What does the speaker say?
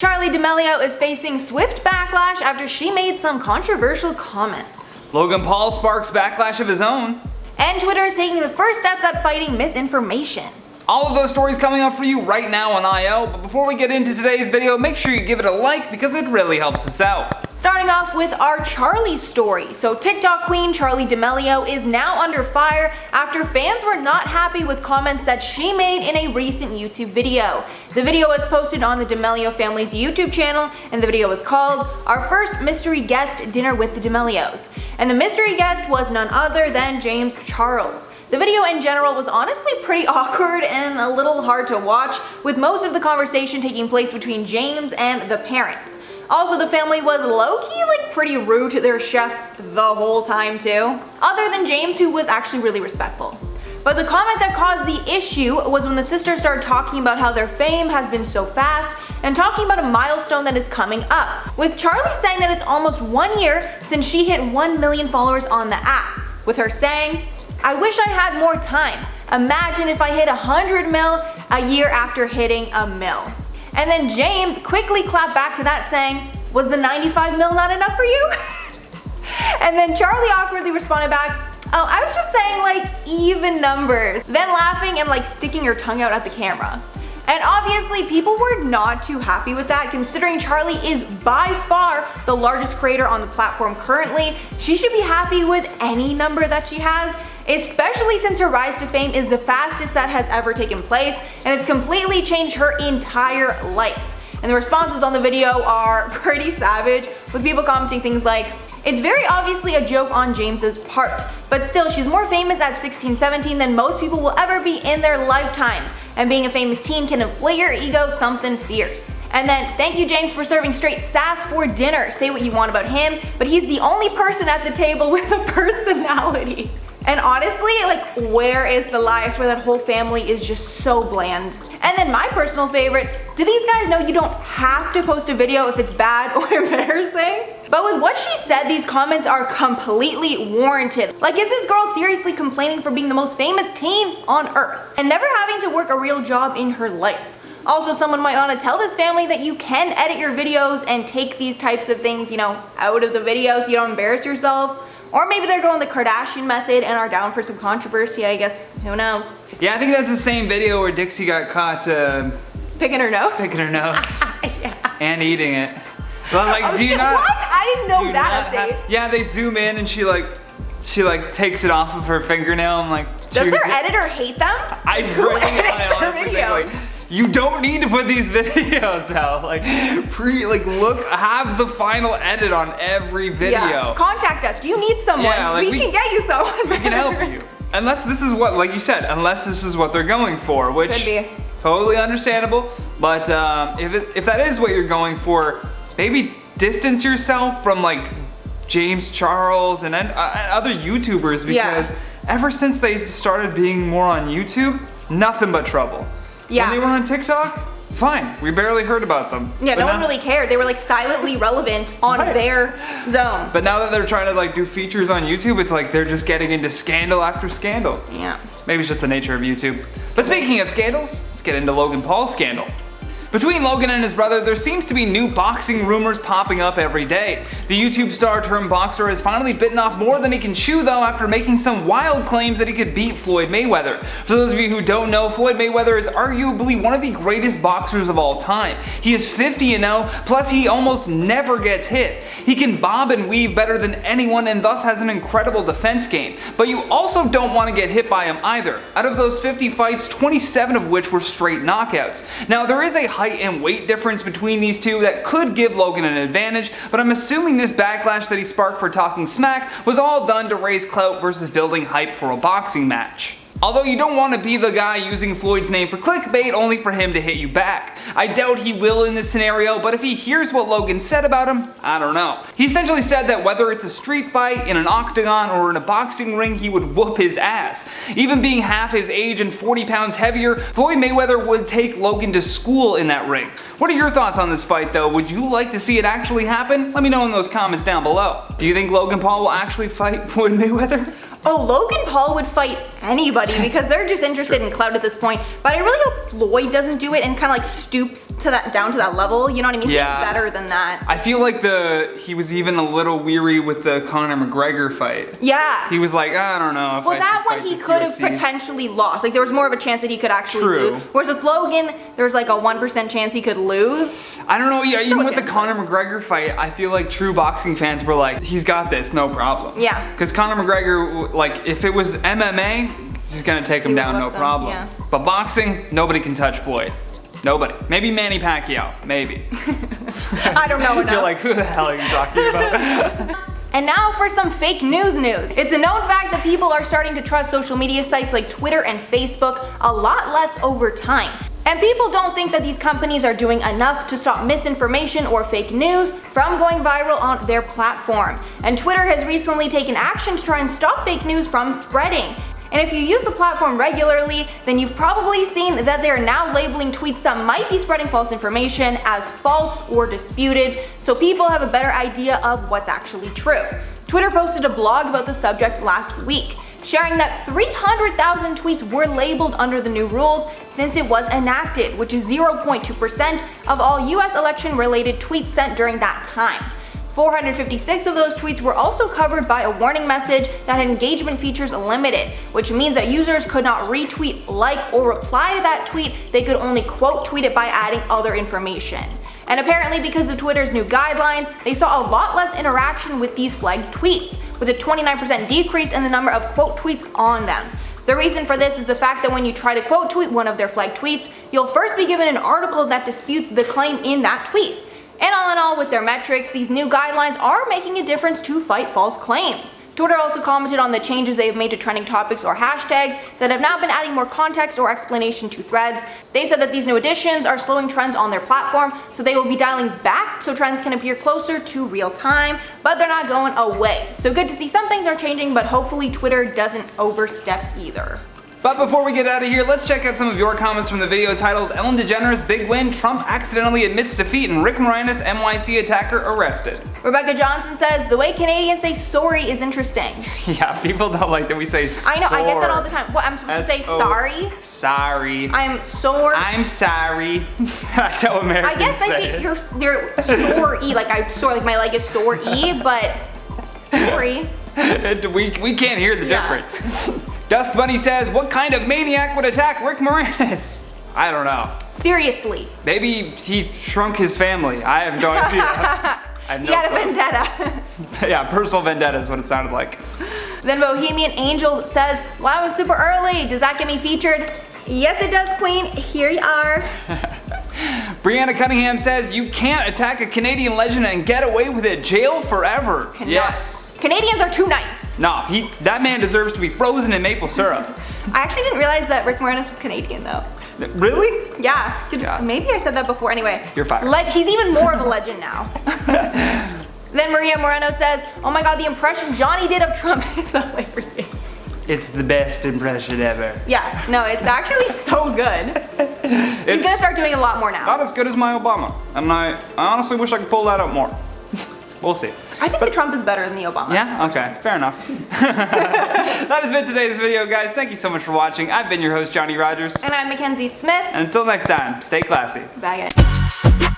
Charli DAmelio is facing swift backlash after she made some controversial comments. Logan Paul sparks backlash of his own. And Twitter is taking the first steps at fighting misinformation. All of those stories coming up for you right now on IO, but before we get into today's video, make sure you give it a like because it really helps us out. Starting off with our Charli story. So TikTok queen Charli DAmelio is now under fire after fans were not happy with comments that she made in a recent YouTube video. The video was posted on the DAmelio family's YouTube channel, and the video was called Our First Mystery Guest Dinner with the DAmelios. And the mystery guest was none other than James Charles. The video in general was honestly pretty awkward and a little hard to watch, with most of the conversation taking place between James and the parents. Also, the family was low-key pretty rude to their chef the whole time too, other than James, who was actually really respectful. But the comment that caused the issue was when the sisters started talking about how their fame has been so fast and talking about a milestone that is coming up, with Charli saying that it's almost 1 year since she hit 1 million followers on the app, with her saying, "I wish I had more time. Imagine if I hit 100 mil a year after hitting a mil." And then James quickly clapped back to that saying, "Was the 95 mil not enough for you?" And then Charli awkwardly responded back, "Oh, I was just saying even numbers," then laughing and sticking her tongue out at the camera. And obviously people were not too happy with that, considering Charli is by far the largest creator on the platform currently. She should be happy with any number that she has, especially since her rise to fame is the fastest that has ever taken place, and it's completely changed her entire life. And the responses on the video are pretty savage, with people commenting things like, "It's very obviously a joke on James's part, but still she's more famous at 16-17 than most people will ever be in their lifetimes, and being a famous teen can inflate your ego something fierce." And then, "Thank you James for serving straight sass for dinner. Say what you want about him, but he's the only person at the table with a personality." And honestly, where is the lie? I swear that whole family is just so bland. And then my personal favorite, do these guys know you don't have to post a video if it's bad or embarrassing? But with what she said, these comments are completely warranted. Is this girl seriously complaining for being the most famous teen on earth and never having to work a real job in her life? Also, someone might want to tell this family that you can edit your videos and take these types of things, out of the video so you don't embarrass yourself. Or maybe they're going the Kardashian method and are down for some controversy, I guess. Who knows? Yeah, I think that's the same video where Dixie got caught picking her nose? Picking her nose. Yeah. And eating it. But do you not? What? I didn't know that update. Yeah, they zoom in and she takes it off of her fingernail. I'm like, does their editor hate them? I honestly think you don't need to put these videos out. Have the final edit on every video. Yeah. Contact us. Do you need someone? Yeah, we can get you someone. We can help you. Unless this is what, like you said, unless this is what they're going for, which could be totally understandable. But if that is what you're going for, maybe distance yourself from James Charles and other YouTubers, because ever since they started being more on YouTube, nothing but trouble. Yeah. When they were on TikTok, fine, we barely heard about them. Yeah, no one really cared. They were silently relevant on their zone. But now that they're trying to do features on YouTube, it's they're just getting into scandal after scandal. Yeah. Maybe it's just the nature of YouTube. But speaking of scandals, let's get into Logan Paul's scandal. Between Logan and his brother, there seems to be new boxing rumors popping up every day. The YouTube star turned boxer has finally bitten off more than he can chew though, after making some wild claims that he could beat Floyd Mayweather. For those of you who don't know, Floyd Mayweather is arguably one of the greatest boxers of all time. He is 50-0, plus he almost never gets hit. He can bob and weave better than anyone and thus has an incredible defense game. But you also don't want to get hit by him either. Out of those 50 fights, 27 of which were straight knockouts. Now there is a height and weight difference between these two that could give Logan an advantage, but I'm assuming this backlash that he sparked for talking smack was all done to raise clout versus building hype for a boxing match. Although you don't want to be the guy using Floyd's name for clickbait only for him to hit you back. I doubt he will in this scenario, but if he hears what Logan said about him, I don't know. He essentially said that whether it's a street fight, in an octagon, or in a boxing ring, he would whoop his ass. Even being half his age and 40 pounds heavier, Floyd Mayweather would take Logan to school in that ring. What are your thoughts on this fight though? Would you like to see it actually happen? Let me know in those comments down below. Do you think Logan Paul will actually fight Floyd Mayweather? Oh, Logan Paul would fight anybody because they're just interested in clout at this point. But I really hope Floyd doesn't do it and kind of like stoops to that down to that level. You know what I mean? Yeah. He's better than that. I feel like he was even a little weary with the Conor McGregor fight. Yeah. He was like, I don't know if I should that one fight he this could have UFC. potentially lost. Like there was more of a chance that he could actually lose. Whereas with Logan, there was like a 1% chance he could lose. I don't know, yeah, even with the Conor McGregor fight, I feel like true boxing fans were like, he's got this, no problem. Yeah. Because Conor McGregor, like, if it was MMA, he's gonna take him down, no problem. Yeah. But boxing, nobody can touch Floyd. Nobody. Maybe Manny Pacquiao, maybe. I don't know enough. You're like, who the hell are you talking about? And now for some fake news. It's a known fact that people are starting to trust social media sites like Twitter and Facebook a lot less over time. And people don't think that these companies are doing enough to stop misinformation or fake news from going viral on their platform. And Twitter has recently taken action to try and stop fake news from spreading. And if you use the platform regularly, then you've probably seen that they're now labeling tweets that might be spreading false information as false or disputed, so people have a better idea of what's actually true. Twitter posted a blog about the subject last week, sharing that 300,000 tweets were labeled under the new rules since it was enacted, which is 0.2% of all US election-related tweets sent during that time. 456 of those tweets were also covered by a warning message that had engagement features limited, which means that users could not retweet, like, or reply to that tweet. They could only quote tweet it by adding other information. And apparently because of Twitter's new guidelines, they saw a lot less interaction with these flagged tweets, with a 29% decrease in the number of quote tweets on them. The reason for this is the fact that when you try to quote tweet one of their flagged tweets, you'll first be given an article that disputes the claim in that tweet. And all in all, with their metrics, these new guidelines are making a difference to fight false claims. Twitter also commented on the changes they have made to trending topics or hashtags that have now been adding more context or explanation to threads. They said that these new additions are slowing trends on their platform, so they will be dialing back so trends can appear closer to real time, but they're not going away. So good to see some things are changing, but hopefully Twitter doesn't overstep either. But before we get out of here, let's check out some of your comments from the video titled Ellen DeGeneres' Big Win, Trump Accidentally Admits Defeat, and Rick Moranis NYC Attacker Arrested. Rebecca Johnson says, the way Canadians say sorry is interesting. Yeah, people don't like that we say sorry. I know, I get that all the time. What, I'm supposed to say sorry? Sorry. I'm sore. I'm sorry. That's how Americans I guess I say you're sore-y, like I'm sore, like my leg is sore-y, but sorry. we can't hear the difference. Dusk Bunny says, what kind of maniac would attack Rick Moranis? I don't know. Seriously. Maybe he shrunk his family. I have no idea. He had a vendetta. Yeah, personal vendetta is what it sounded like. Then Bohemian Angels says, wow, I'm super early. Does that get me featured? Yes, it does, Queen. Here you are. Brianna Cunningham says, you can't attack a Canadian legend and get away with it. Jail forever. Yes. Canadians are too nice. No, that man deserves to be frozen in maple syrup. I actually didn't realize that Rick Moranis was Canadian though. Really? Yeah. Maybe I said that before. Anyway. You're fired. He's even more of a legend now. Then Maria Moreno says, oh my god, the impression Johnny did of Trump is hilarious. It's the best impression ever. Yeah, no, it's actually so good. He's gonna start doing a lot more now. Not as good as my Obama. And I honestly wish I could pull that out more. We'll see. I think the Trump is better than the Obama. Yeah? Okay, fair enough. That has been today's video, guys. Thank you so much for watching. I've been your host, Johnny Rogers. And I'm Mackenzie Smith. And until next time, stay classy. Bye, guys.